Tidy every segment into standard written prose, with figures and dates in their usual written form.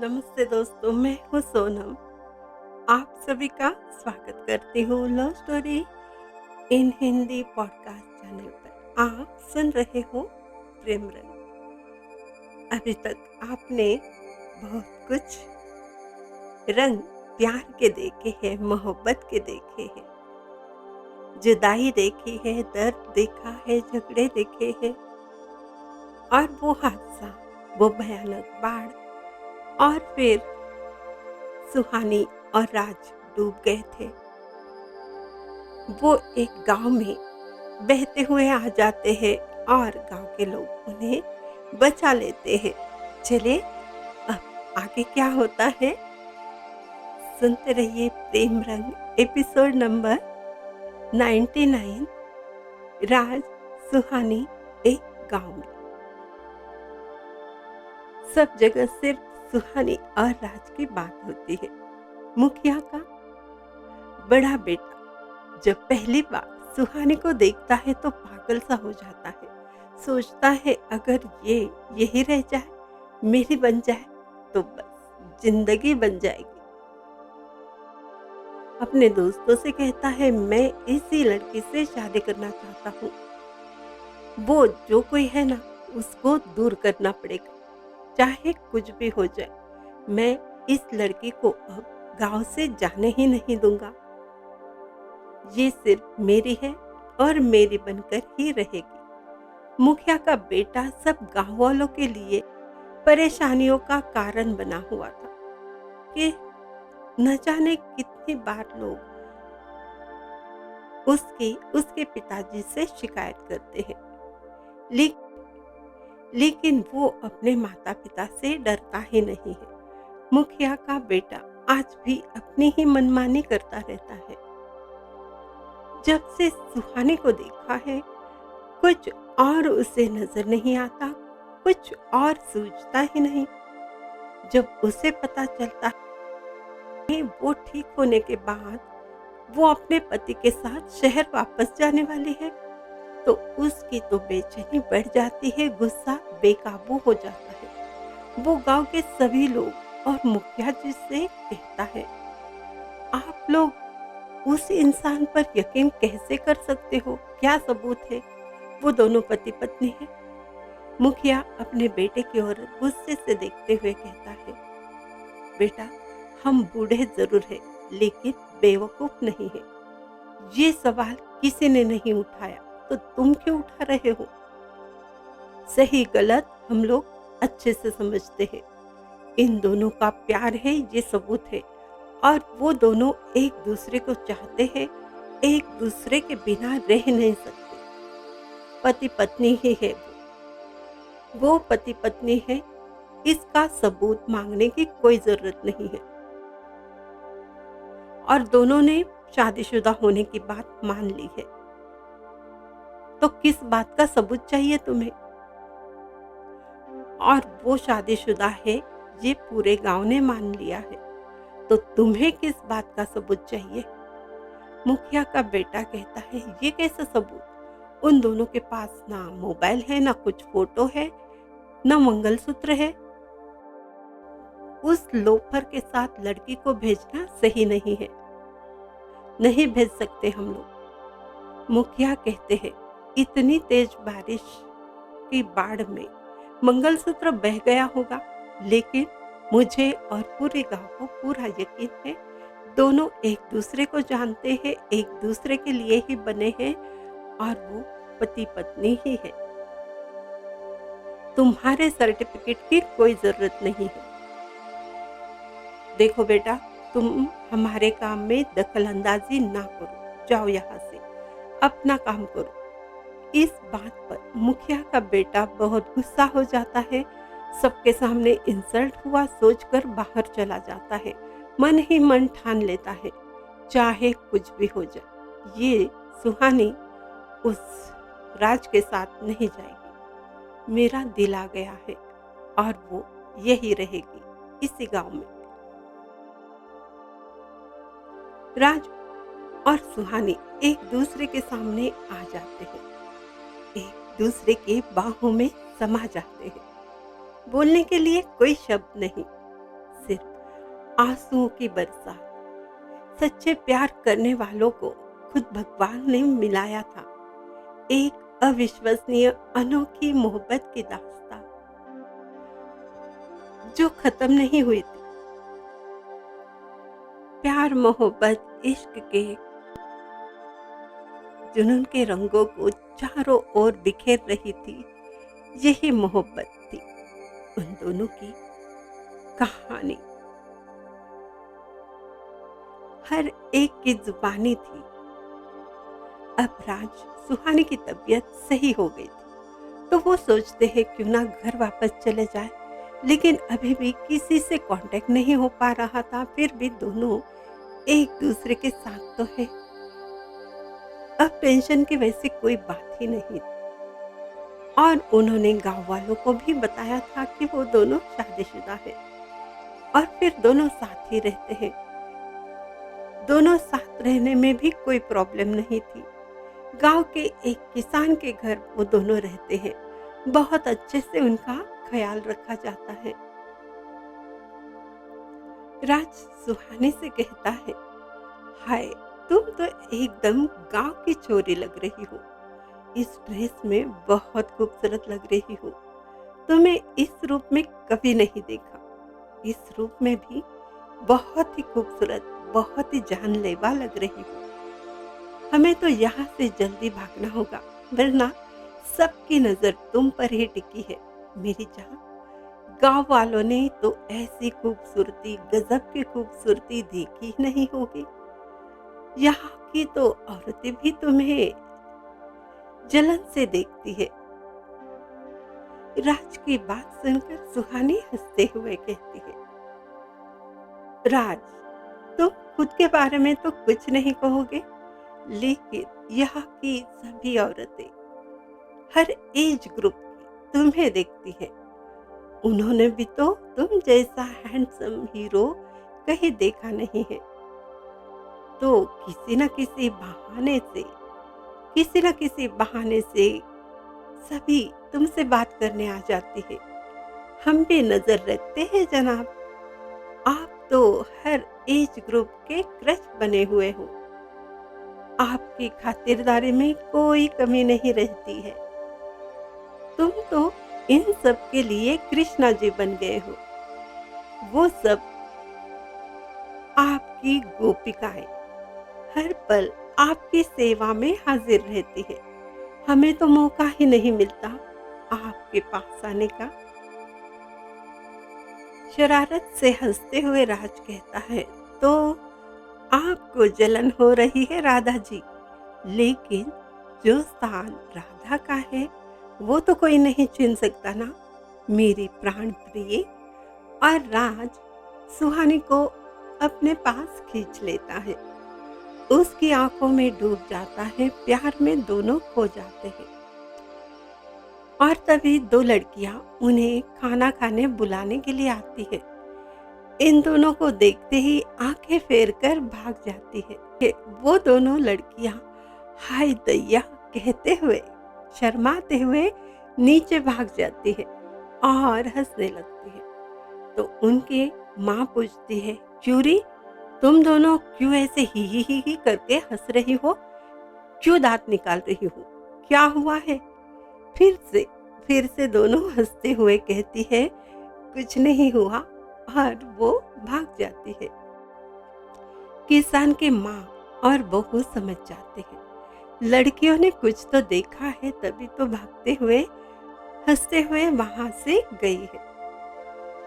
नमस्ते दोस्तों, मैं हूँ सोनम। आप सभी का स्वागत करती हूँ love story in Hindi podcast channel पर। आप सुन रहे हो प्रेम रंग। अभी तक आपने बहुत कुछ रंग प्यार के देखे हैं, मोहब्बत के देखे हैं, जुदाई देखी है, दर्द देखा है, झगड़े देखे हैं और वो हादसा, वो भयानक बाढ़ और फिर सुहानी और राज डूब गए थे। वो एक गांव में बहते हुए आ जाते हैं और गांव के लोग उन्हें बचा लेते हैं। चले अब आगे क्या होता है सुनते रहिए प्रेम रंग एपिसोड नंबर 99। राज सुहानी एक गांव में। सब जगह सिर्फ सुहानी और राज की बात होती है। मुखिया का बड़ा बेटा जब पहली बार सुहानी को देखता है तो पागल सा हो जाता है। सोचता है अगर ये यही रह जाए, मेरी बन जाए तो बस जिंदगी बन जाएगी। अपने दोस्तों से कहता है मैं इसी लड़की से शादी करना चाहता हूँ। वो जो कोई है ना उसको दूर करना पड़ेगा, चाहे कुछ भी हो जाए। मैं इस लड़की को अब गांव से जाने ही नहीं दूंगा। ये सिर्फ मेरी है और मेरी बनकर ही रहेगी। मुखिया का बेटा सब गांव वालों के लिए परेशानियों का कारण बना हुआ था कि न जाने कितनी बार लोग उसके पिताजी से शिकायत करते हैं, लेकिन वो अपने माता पिता से डरता ही नहीं है। मुखिया का बेटा आज भी अपनी ही मनमानी करता रहता है। जब से सुहानी को देखा है कुछ और उसे नजर नहीं आता, कुछ और सूझता ही नहीं। जब उसे पता चलता है वो ठीक होने के बाद वो अपने पति के साथ शहर वापस जाने वाली है तो उसकी तो बेचैनी बढ़ जाती है, गुस्सा बेकाबू हो जाता है। वो गांव के सभी लोग और मुखिया जी से कहता है, आप लोग उस इंसान पर यकीन कैसे कर सकते हो? क्या सबूत है? वो दोनों पति पत्नी हैं। मुखिया अपने बेटे की ओर गुस्से से देखते हुए कहता है, बेटा हम बूढ़े जरूर हैं लेकिन बेवकूफ नहीं है। ये सवाल किसी ने नहीं उठाया तो तुम क्यों उठा रहे हो? सही गलत हम लोग अच्छे से समझते हैं। इन दोनों का प्यार है ये सबूत है और वो दोनों एक दूसरे को चाहते हैं, एक दूसरे के बिना रह नहीं सकते। पति पत्नी ही है वो पति पत्नी है, इसका सबूत मांगने की कोई जरूरत नहीं है। और दोनों ने शादीशुदा होने की बात मान ली है तो किस बात का सबूत चाहिए तुम्हें? और वो शादीशुदा है ये पूरे गांव ने मान लिया है तो तुम्हें किस बात का सबूत चाहिए? मुखिया का बेटा कहता है, ये कैसा सबूत? उन दोनों के पास ना मोबाइल है, ना कुछ फोटो है, ना मंगलसूत्र है। उस लोफर के साथ लड़की को भेजना सही नहीं है, नहीं भेज सकते हम लोग। मुखिया कहते हैं, इतनी तेज बारिश की बाढ़ में मंगलसूत्र बह गया होगा, लेकिन मुझे और पूरे गांव को पूरा यकीन है दोनों एक दूसरे को जानते हैं, एक दूसरे के लिए ही बने हैं और वो पति पत्नी ही है। तुम्हारे सर्टिफिकेट की कोई जरूरत नहीं है। देखो बेटा, तुम हमारे काम में दखल अंदाजी ना करो, जाओ यहाँ से, अपना काम करो। इस बात पर मुखिया का बेटा बहुत गुस्सा हो जाता है। सबके सामने इंसल्ट हुआ सोचकर बाहर चला जाता है। मन ही मन ठान लेता है चाहे कुछ भी हो जाए ये सुहानी उस राज के साथ नहीं जाएगी। मेरा दिल आ गया है और वो यही रहेगी इसी गांव में। राज और सुहानी एक दूसरे के सामने आ जाते हैं, एक दूसरे के बाहों में समा जाते हैं। बोलने के लिए कोई शब्द नहीं, आंसुओं की बरसात। सच्चे प्यार करने वालों को खुद भगवान ने मिलाया था। एक अविश्वसनीय अनोखी मोहब्बत की दास्तां जो खत्म नहीं हुई थी। प्यार, मोहब्बत, इश्क के जुनून के रंगों को चारों ओर बिखेर रही थी। यही मोहब्बत थी उन दोनों की कहानी। हर एक की जुबानी थी। अब राज सुहानी की तबीयत सही हो गई थी, तो वो सोचते हैं क्यों ना घर वापस चले जाए, लेकिन अभी भी किसी से कांटेक्ट नहीं हो पा रहा था। फिर भी दोनों एक दूसरे के साथ तो है। अब टेंशन की वैसी कोई बात ही नहीं थी। और उन्होंने गांव वालों को भी बताया था कि वो दोनों शादीशुदा है और फिर दोनों साथ ही रहते हैं। दोनों साथ रहने में भी कोई प्रॉब्लम नहीं थी। गांव के एक किसान के घर वो दोनों रहते हैं। बहुत अच्छे से उनका ख्याल रखा जाता है। राज सुहानी से कहता है, हाय, तुम तो एकदम गांव की छोरी लग रही हो। इस ड्रेस में बहुत खूबसूरत लग रही हो। तुम्हें इस रूप में कभी नहीं देखा। इस रूप में भी बहुत ही खूबसूरत, बहुत ही जानलेवा लग रही हो। हमें तो यहाँ से जल्दी भागना होगा, वरना सबकी नजर तुम पर ही टिकी है मेरी जान। गांव वालों ने तो ऐसी खूबसूरती, गजब की खूबसूरती देखी ही नहीं होगी। यहाँ की तो औरतें भी तुम्हें जलन से देखती है। राज की बात सुनकर सुहानी हंसते हुए कहती है, राज, तुम खुद के बारे में तो कुछ नहीं कहोगे, लेकिन यहाँ की सभी औरतें हर एज ग्रुप की तुम्हें देखती है। उन्होंने भी तो तुम जैसा हैंडसम हीरो कहीं देखा नहीं है। तो किसी न किसी बहाने से सभी तुमसे बात करने आ जाती है। हम भी नजर रखते हैं जनाब। आप तो हर एज ग्रुप के क्रश बने हुए हो। आपकी खातिरदारी में कोई कमी नहीं रहती है। तुम तो इन सब के लिए कृष्णा जी बन गए हो। वो सब आपकी गोपिकाएं हर पल आपकी सेवा में हाजिर रहती है। हमें तो मौका ही नहीं मिलता आपके पास आने का। शरारत से हंसते हुए राज कहता है, तो आपको जलन हो रही है राधा जी, लेकिन जो स्थान राधा का है वो तो कोई नहीं छीन सकता ना, मेरी प्राण प्रिय। और राज सुहानी को अपने पास खींच लेता है। उसकी आंखों में डूब जाता है। प्यार में दोनों खो जाते हैं। और तभी दो लड़कियां उन्हें खाना खाने बुलाने के लिए आती है। इन दोनों को देखते ही आंखें फेर कर भाग जाती है। वो दोनों लड़कियां हाय दैया कहते हुए, शर्माते हुए नीचे भाग जाती है और हंसने लगती है। तो उनकी माँ पूछती है, क्यूरी, तुम दोनों क्यों ऐसे ही करके हंस रही हो? क्यों दांत निकाल रही हो? क्या हुआ है? फिर से दोनों हंसते हुए कहती है, कुछ नहीं हुआ, और वो भाग जाती है। किसान के माँ और बहू समझ जाते हैं, लड़कियों ने कुछ तो देखा है, तभी तो भागते हुए हंसते हुए वहां से गई है।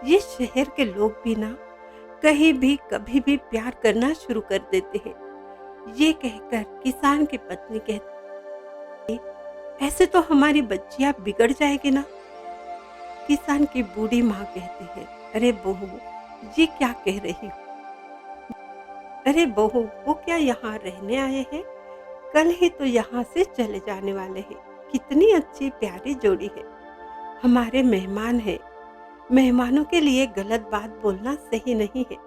ये शहर के लोग भी ना कहीं भी कभी भी प्यार करना शुरू कर देते हैं। ये कहकर किसान की पत्नी कहती, ऐसे तो हमारी बच्चियां बिगड़ जाएगी ना। किसान की बूढ़ी माँ कहती है, अरे बहू, ये क्या कह रही हो? अरे बहू, वो क्या यहाँ रहने आए हैं? कल ही तो यहाँ से चले जाने वाले हैं। कितनी अच्छी प्यारी जोड़ी है। हमारे मेहमान हैं। मेहमानों के लिए गलत बात बोलना सही नहीं है,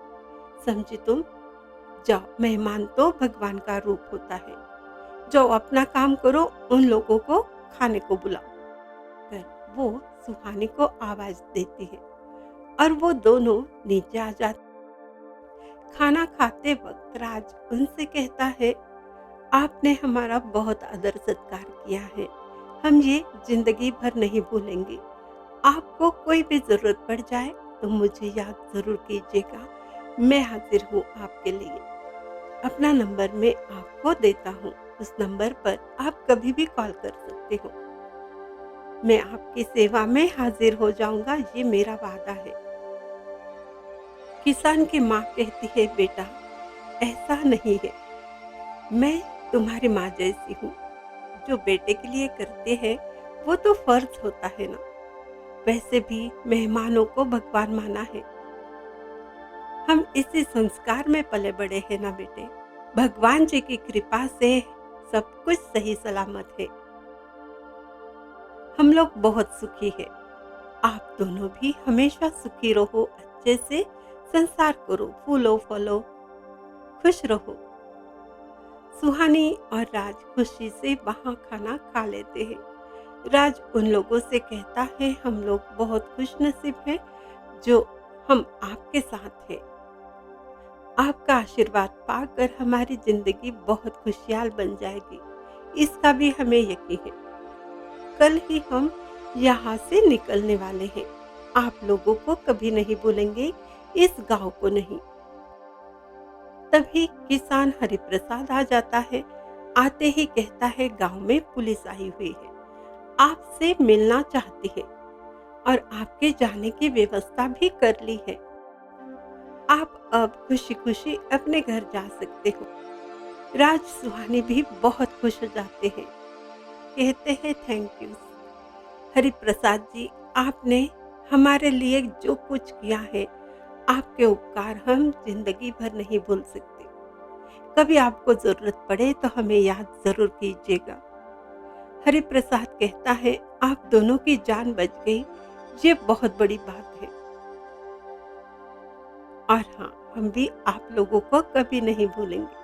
समझी तुम? जाओ, मेहमान तो भगवान का रूप होता है। जाओ अपना काम करो, उन लोगों को खाने को बुलाओ। फिर वो सुहानी को आवाज देती है और वो दोनों नीचे आ जाते। खाना खाते वक्त राज उनसे कहता है, आपने हमारा बहुत आदर सत्कार किया है, हम ये जिंदगी भर नहीं भूलेंगे। आपको कोई भी जरूरत पड़ जाए तो मुझे याद जरूर कीजिएगा, मैं हाजिर हूँ आपके लिए। अपना नंबर मैं आपको देता हूँ, उस नंबर पर आप कभी भी कॉल कर सकते हो। मैं आपकी सेवा में हाजिर हो जाऊंगा, ये मेरा वादा है। किसान की माँ कहती है, बेटा ऐसा नहीं है, मैं तुम्हारी माँ जैसी हूँ। जो बेटे के लिए करते हैं वो तो फर्ज होता है ना। वैसे भी मेहमानों को भगवान माना है। हम इसी संस्कार में पले बड़े हैं ना बेटे। भगवान जी की कृपा से सब कुछ सही सलामत है। हम लोग बहुत सुखी है। आप दोनों भी हमेशा सुखी रहो, अच्छे से संसार करो, फूलो फलो, खुश रहो। सुहानी और राज खुशी से वहाँ खाना खा लेते हैं। राज उन लोगों से कहता है, हम लोग बहुत खुशनसीब हैं जो हम आपके साथ हैं। आपका आशीर्वाद पाकर हमारी जिंदगी बहुत खुशहाल बन जाएगी, इसका भी हमें यकीन है। कल ही हम यहाँ से निकलने वाले हैं। आप लोगों को कभी नहीं भूलेंगे, इस गांव को नहीं। तभी किसान हरिप्रसाद आ जाता है। आते ही कहता है, गांव में पुलिस आई हुई है, आपसे मिलना चाहती है और आपके जाने की व्यवस्था भी कर ली है। आप अब खुशी खुशी अपने घर जा सकते हो। राज सुहानी भी बहुत खुश हो जाते हैं, कहते हैं, थैंक यू हरिप्रसाद जी, आपने हमारे लिए जो कुछ किया है, आपके उपकार हम जिंदगी भर नहीं भूल सकते। कभी आपको जरूरत पड़े तो हमें याद जरूर कीजिएगा। हरिप्रसाद कहता है, आप दोनों की जान बच गई, ये बहुत बड़ी बात है। और हाँ, हम भी आप लोगों को कभी नहीं भूलेंगे।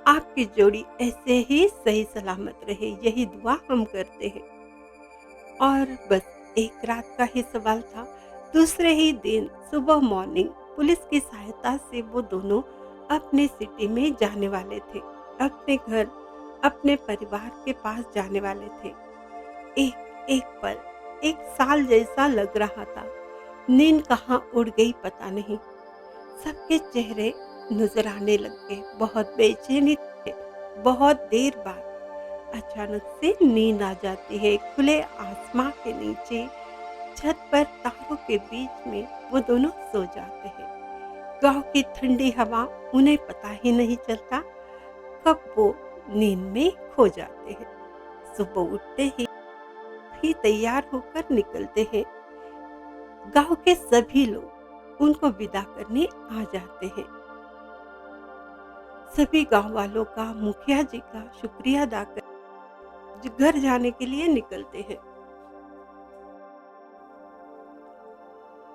आपकी जोड़ी ऐसे ही सही सलामत रहे, यही दुआ हम करते हैं। और बस एक रात का ही सवाल था। दूसरे ही दिन सुबह मॉर्निंग पुलिस की सहायता से वो दोनों अपने सिटी में जाने वाले थे, अपने घर, अपने परिवार के पास जाने वाले थे। एक एक पल एक साल जैसा लग रहा था। नींद कहाँ उड़ गई पता नहीं। सबके चेहरे नजर आने लग गए, बहुत बेचैनी थे। बहुत देर बाद अचानक से नींद आ जाती है। खुले आसमां के नीचे छत पर तारों के बीच में वो दोनों सो जाते हैं। गांव की ठंडी हवा उन्हें पता ही नहीं चलता कब वो नींद में खो जाते हैं। सुबह उठते ही भी तैयार होकर निकलते हैं। गांव के सभी लोग उनको विदा करने आ जाते हैं। सभी गांव वालों का मुखिया जी का शुक्रिया अदा कर घर जाने के लिए निकलते हैं।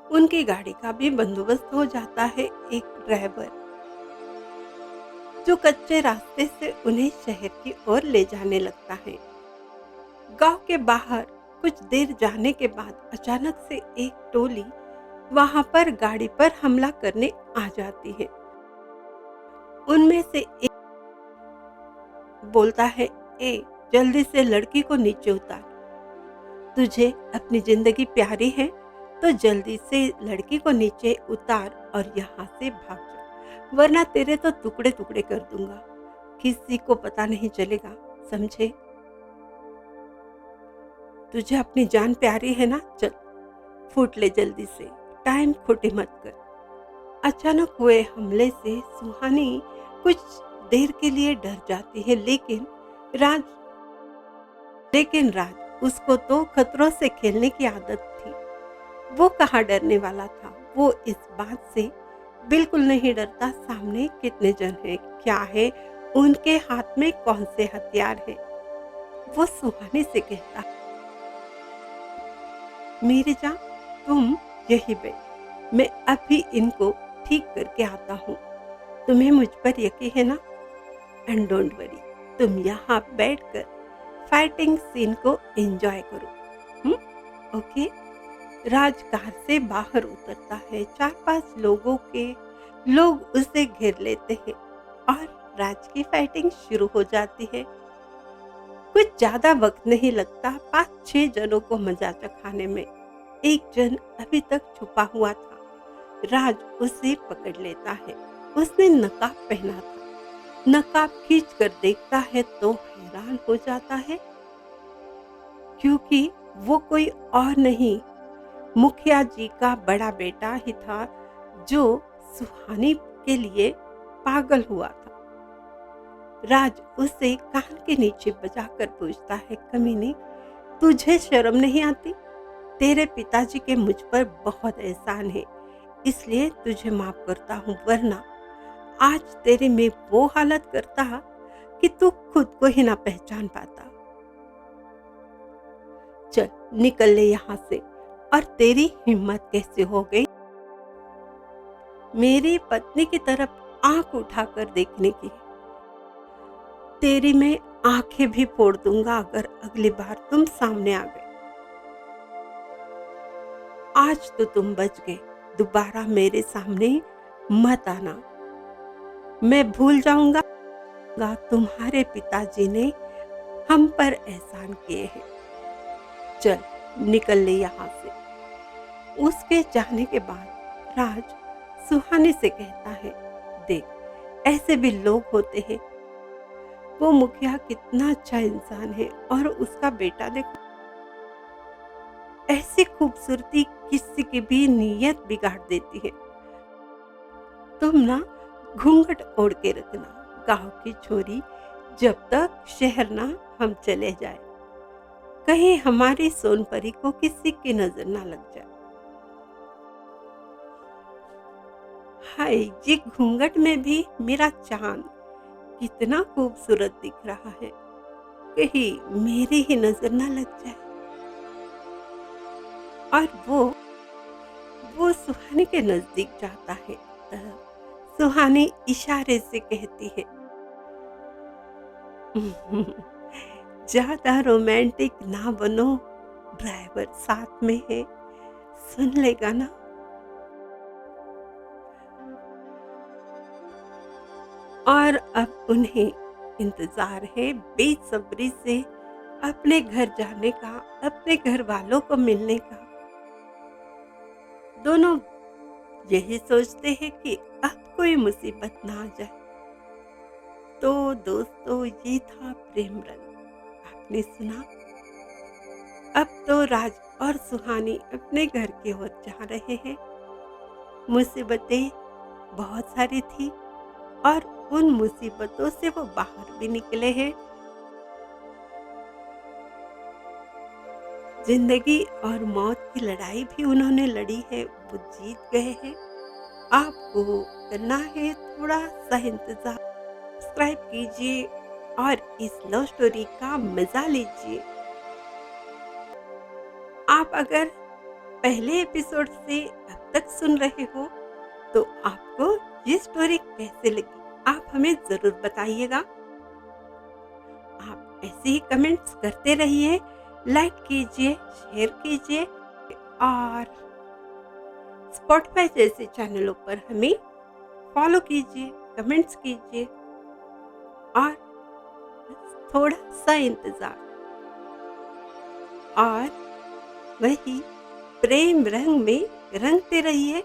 उनकी गाड़ी का भी बंदोबस्त हो जाता है। एक ड्राइवर जो कच्चे रास्ते से उन्हें शहर की ओर ले जाने लगता है। गांव के बाहर कुछ देर जाने के बाद अचानक से एक टोली वहां पर गाड़ी पर हमला करने आ जाती है। उनमें से एक बोलता है, ए जल्दी से लड़की को नीचे उतार। तुझे अपनी जिंदगी प्यारी है तो जल्दी से लड़की को नीचे उतार और यहाँ से भाग जा, वरना तेरे तो टुकड़े टुकड़े कर दूंगा। किसी को पता नहीं चलेगा, समझे? तुझे अपनी जान प्यारी है ना, चल फूट ले जल्दी से, टाइम खोटी मत कर। अचानक हुए हमले से सुहानी कुछ देर के लिए डर जाती है, राज लेकिन उसको तो खतरों से खेलने की आदत थी। वो कहाँ डरने वाला था। वो इस बात से बिल्कुल नहीं डरता, सामने कितने जन हैं, क्या है, उनके हाथ में कौन से हथियार है। वो सुहानी से कहता, मेरी जान तुम यही बैठ, मैं अभी इनको ठीक करके आता हूँ। तुम्हें मुझ पर यकीन है ना? एंड डोंट वरी, तुम यहाँ बैठकर फाइटिंग सीन को एंजॉय करो। ओके। राज कार से बाहर उतरता है। 4-5 लोगों के लोग उसे घेर लेते हैं और राज की फाइटिंग शुरू हो जाती है। कुछ ज्यादा वक्त नहीं लगता, 5-6 जनों को मजा चखाने में। एक जन अभी तक छुपा हुआ था। राज उसे पकड़ लेता है। उसने नकाब पहना था। नकाब खींच कर देखता है तो हैरान हो जाता है, क्योंकि वो कोई और नहीं, मुखिया जी का बड़ा बेटा ही था, जो सुहानी के लिए पागल हुआ था। राज उसे कान के नीचे बजाकर पूछता है, कमीने, तुझे शर्म नहीं आती? तेरे पिताजी के मुझ पर बहुत एहसान है, इसलिए तुझे माफ करता हूँ, वरना आज तेरे में वो हालत करता कि तू खुद को ही ना पहचान पाता। चल निकल ले यहाँ से। और तेरी हिम्मत कैसे हो गई मेरी पत्नी की तरफ आंख उठाकर देखने की? तेरी मैं आंखें भी फोड़ दूंगा अगर अगली बार तुम सामने आ गए। आज तो तुम बच गए, दोबारा मेरे सामने मत आना। मैं भूल जाऊंगा तुम्हारे पिताजी ने हम पर एहसान किए हैं। चल निकल ले यहाँ से। उसके जाने के बाद राज सुहानी से कहता है, देख ऐसे भी लोग होते हैं। वो मुखिया कितना अच्छा इंसान है, और उसका बेटा देखो, ऐसी खूबसूरती किसी की भी नीयत बिगाड़ देती है। तुम ना घूंघट ओढ़ के रखना, गांव की छोरी, जब तक शहर ना हम चले जाए, कहीं हमारी सोनपरी को किसी की नजर ना लग जाए। हाय, ये घूंघट में भी मेरा चांद कितना खूबसूरत दिख रहा है, कहीं मेरी ही नजर ना लग जाए। और वो सुहानी के नजदीक जाता है। सुहानी इशारे से कहती है, ज्यादा रोमांटिक ना बनो, ड्राइवर साथ में है, सुन लेगा ना? और अब उन्हें इंतजार है बेसब्री से अपने घर जाने का, अपने घर वालों को मिलने का। दोनों यही सोचते हैं कि अब कोई मुसीबत ना आ जाए। तो दोस्तों, ये था प्रेम रंग। आपने सुना। अब तो राज और सुहानी अपने घर की ओर जा रहे हैं। मुसीबतें बहुत सारी थी, और उन मुसीबतों से वो बाहर भी निकले हैं। जिंदगी और मौत की लड़ाई भी उन्होंने लड़ी है, वो जीत गए हैं। आपको करना है थोड़ा सा इंतजार, सब्सक्राइब कीजिए और इस लव स्टोरी का मजा लीजिए। आप अगर पहले एपिसोड से अब तक सुन रहे हो तो आपको ये स्टोरी कैसे लगी, आप हमें जरूर बताइएगा। आप ऐसे ही कमेंट्स करते रहिए, लाइक कीजिए, शेयर कीजिए, और स्पॉटिफाई जैसे चैनलों पर हमें फॉलो कीजिए, कमेंट्स कीजिए, और थोड़ा सा इंतजार, और वही प्रेम रंग में रंगते रहिए।